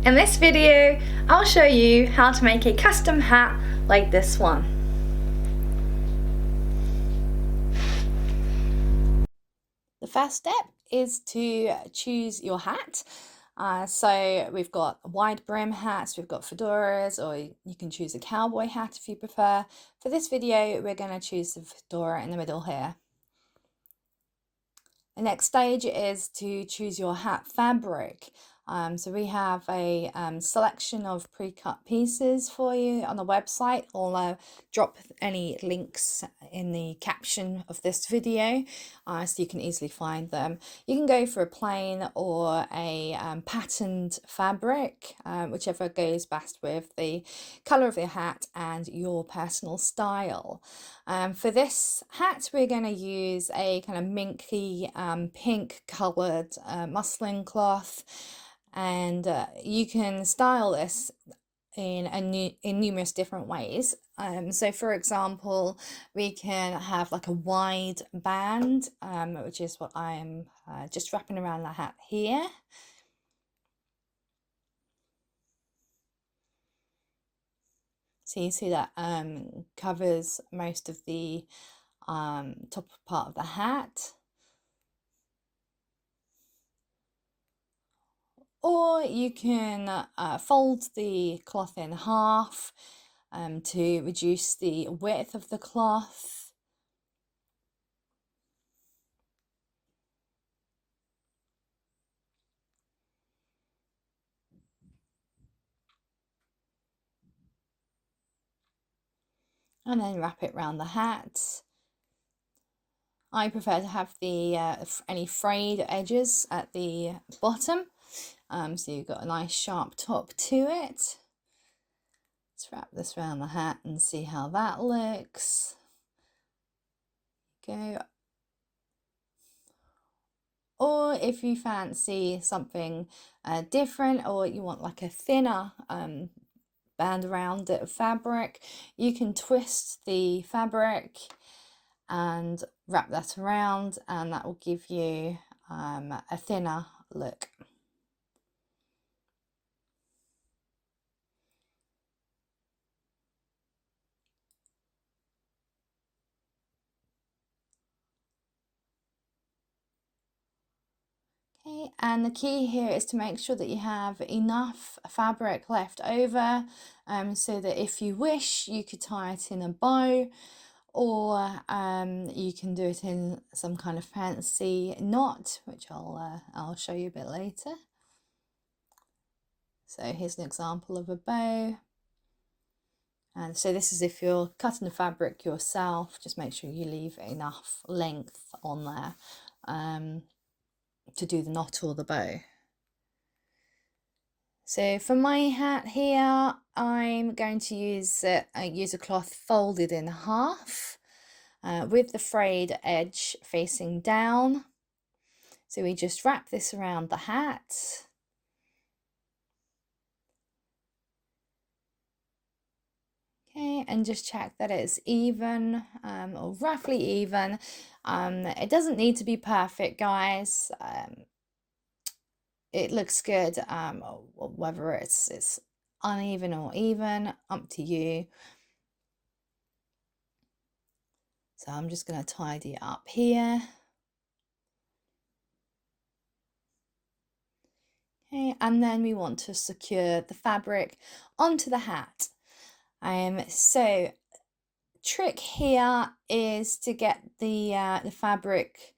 In this video, I'll show you how to make a custom hat like this one. The first step is to choose your hat. So we've got wide brim hats, we've got fedoras, or you can choose a cowboy hat if you prefer. For this video, we're going to choose the fedora in the middle here. The next stage is to choose your hat fabric. So we have a selection of pre-cut pieces for you on the website. I'll drop any links in the caption of this video so you can easily find them. You can go for a plain or a patterned fabric, whichever goes best with the colour of your hat and your personal style. For this hat, we're going to use a kind of minky pink coloured muslin cloth. And you can style this in numerous different ways. So for example, we can have like a wide band, which is what I'm just wrapping around the hat here. So you see that covers most of the top part of the hat. Or you can fold the cloth in half to reduce the width of the cloth. And then wrap it around the hat. I prefer to have the any frayed edges at the bottom. So you've got a nice sharp top to it. Let's wrap this around the hat and see how that looks. Go. Or if you fancy something different, or you want like a thinner band around it of fabric, you can twist the fabric and wrap that around, and that will give you a thinner look. Okay, and the key here is to make sure that you have enough fabric left over so that if you wish, you could tie it in a bow, or you can do it in some kind of fancy knot, which I'll show you a bit later. So here's an example of a bow. And so this is if you're cutting the fabric yourself, just make sure you leave enough length on there to do the knot or the bow. So for my hat here, I'm going to use a cloth folded in half with the frayed edge facing down. So we just wrap this around the hat. Okay, and just check that it's even or roughly even. It doesn't need to be perfect, guys. It looks good, whether it's uneven or even, up to you. So I'm just going to tidy it up here. Okay, and then we want to secure the fabric onto the hat. So trick here is to get the fabric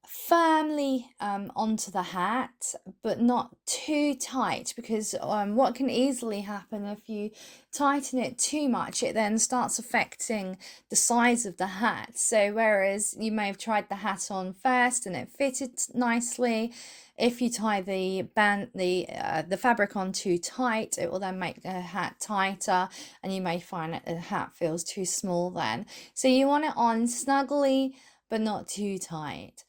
firmly onto the hat, but not too tight, because what can easily happen if you tighten it too much, it then starts affecting the size of the hat. So whereas you may have tried the hat on first and it fitted nicely, if you tie the fabric on too tight, it will then make the hat tighter, and you may find that the hat feels too small then. So you want it on snugly but not too tight.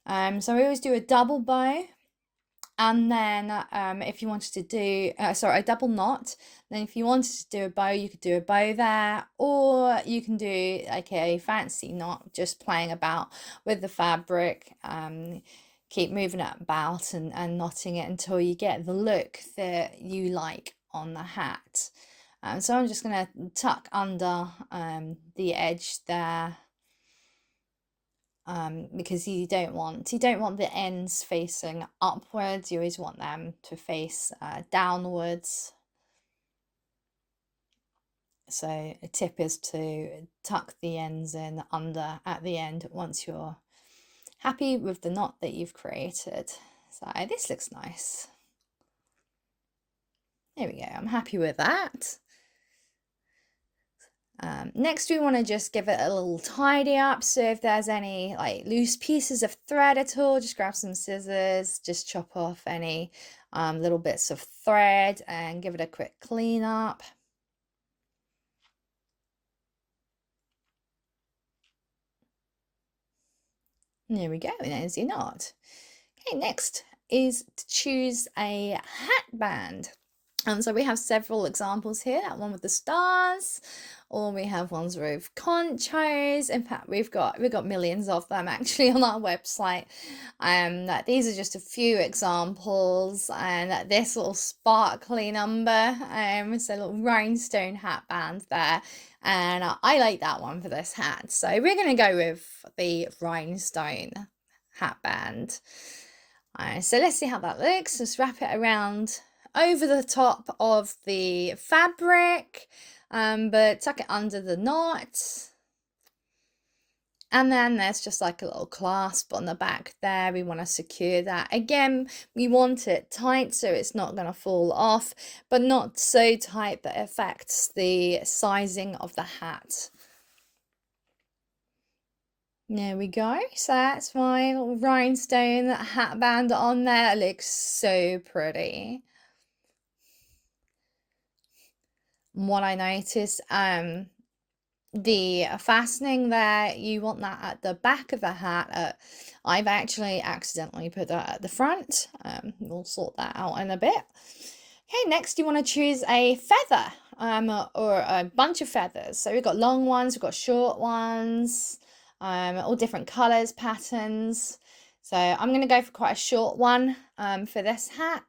So I always do a double bow, and then if you wanted to do a double knot, then if you wanted to do a bow, you could do a bow there, or you can do like a fancy knot, just playing about with the fabric. keep moving it about and knotting it until you get the look that you like on the hat. So I'm just going to tuck under the edge there, because you don't want the ends facing upwards. You always want them to face downwards. So a tip is to tuck the ends in under at the end once you're happy with the knot that you've created. So this looks nice. There we go, I'm happy with that. Next we want to just give it a little tidy up. So if there's any like loose pieces of thread at all, just grab some scissors, just chop off any little bits of thread and give it a quick clean up. There we go, there's your knot. Okay, next is to choose a hat band. So we have several examples here, that one with the stars, or we have ones with conchos. In fact, we've got millions of them actually on our website. These are just a few examples, and this little sparkly number, it's a little rhinestone hat band there, and I like that one for this hat. So we're going to go with the rhinestone hat band. So let's see how that looks. Just wrap it around over the top of the fabric, but tuck it under the knot. And then there's just like a little clasp on the back there. We want to secure that. Again, we want it tight so it's not going to fall off, but not so tight that it affects the sizing of the hat. There we go. So that's my little rhinestone hat band on there. It looks so pretty. What I noticed, the fastening there, you want that at the back of the hat. I've actually accidentally put that at the front. We'll sort that out in a bit. Okay, next you want to choose a feather, or a bunch of feathers. So we've got long ones, we've got short ones, all different colors, patterns. So I'm going to go for quite a short one for this hat,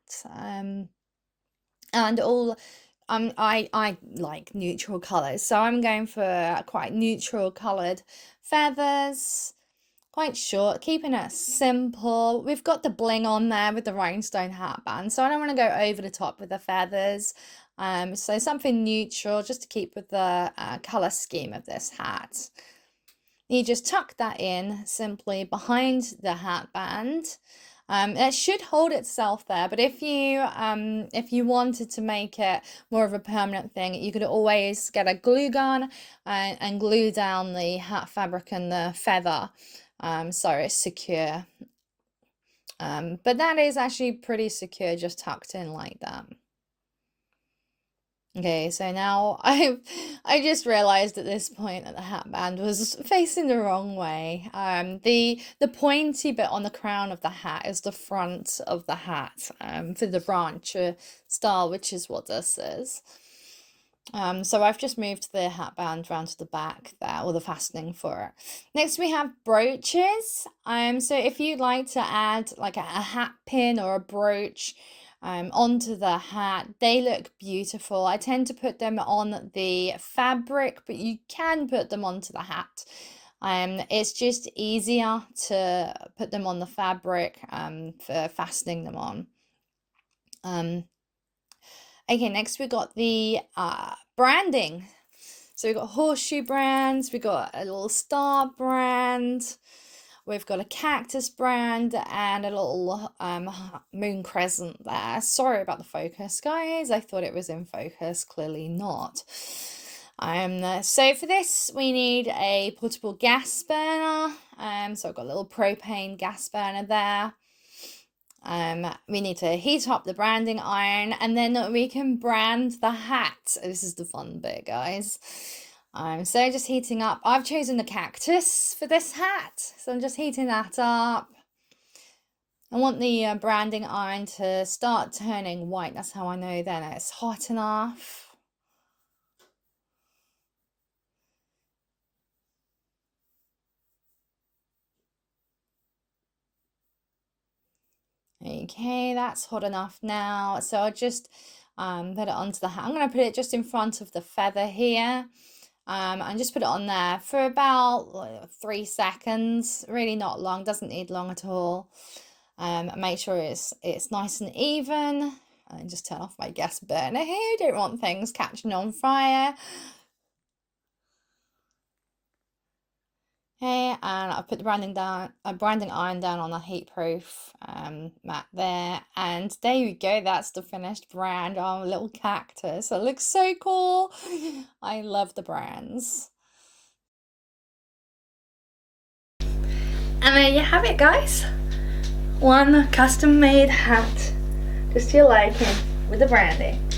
and all. I like neutral colors, so I'm going for quite neutral colored feathers, quite short, keeping it simple. We've got the bling on there with the rhinestone hat band, so I don't want to go over the top with the feathers. So something neutral just to keep with the color scheme of this hat. You just tuck that in simply behind the hat band. It should hold itself there, but if you wanted to make it more of a permanent thing, you could always get a glue gun and glue down the hat fabric and the feather, so it's secure. But that is actually pretty secure, just tucked in like that. Okay, so now I just realized at this point that the hat band was facing the wrong way. The pointy bit on the crown of the hat is the front of the hat, for the rancher style, which is what this is. So I've just moved the hat band round to the back there, or the fastening for it. Next we have brooches. So if you'd like to add like a hat pin or a brooch onto the hat, they look beautiful. I tend to put them on the fabric, but you can put them onto the hat. It's just easier to put them on the fabric for fastening them on. Okay, next we got the branding. So we've got horseshoe brands, we've got a little star brand, we've got a cactus brand, and a little moon crescent there. Sorry about the focus, guys. I thought it was in focus, clearly not. So for this, we need a portable gas burner. So I've got a little propane gas burner there. We need to heat up the branding iron, and then we can brand the hat. This is the fun bit, guys. So just heating up. I've chosen the cactus for this hat, so I'm just heating that up. I want the branding iron to start turning white. That's how I know then it's hot enough. Okay, that's hot enough now. So I'll just put it onto the hat. I'm going to put it just in front of the feather here. And just put it on there for about 3 seconds. Really not long, doesn't need long at all. Make sure it's nice and even. And just turn off my gas burner here. Don't want things catching on fire. Okay, and I've put the branding iron down on a heat-proof mat there, and there you go. That's the finished brand. Our little cactus. It looks so cool. I love the brands. And there you have it, guys. One custom-made hat, just to your liking, with the branding.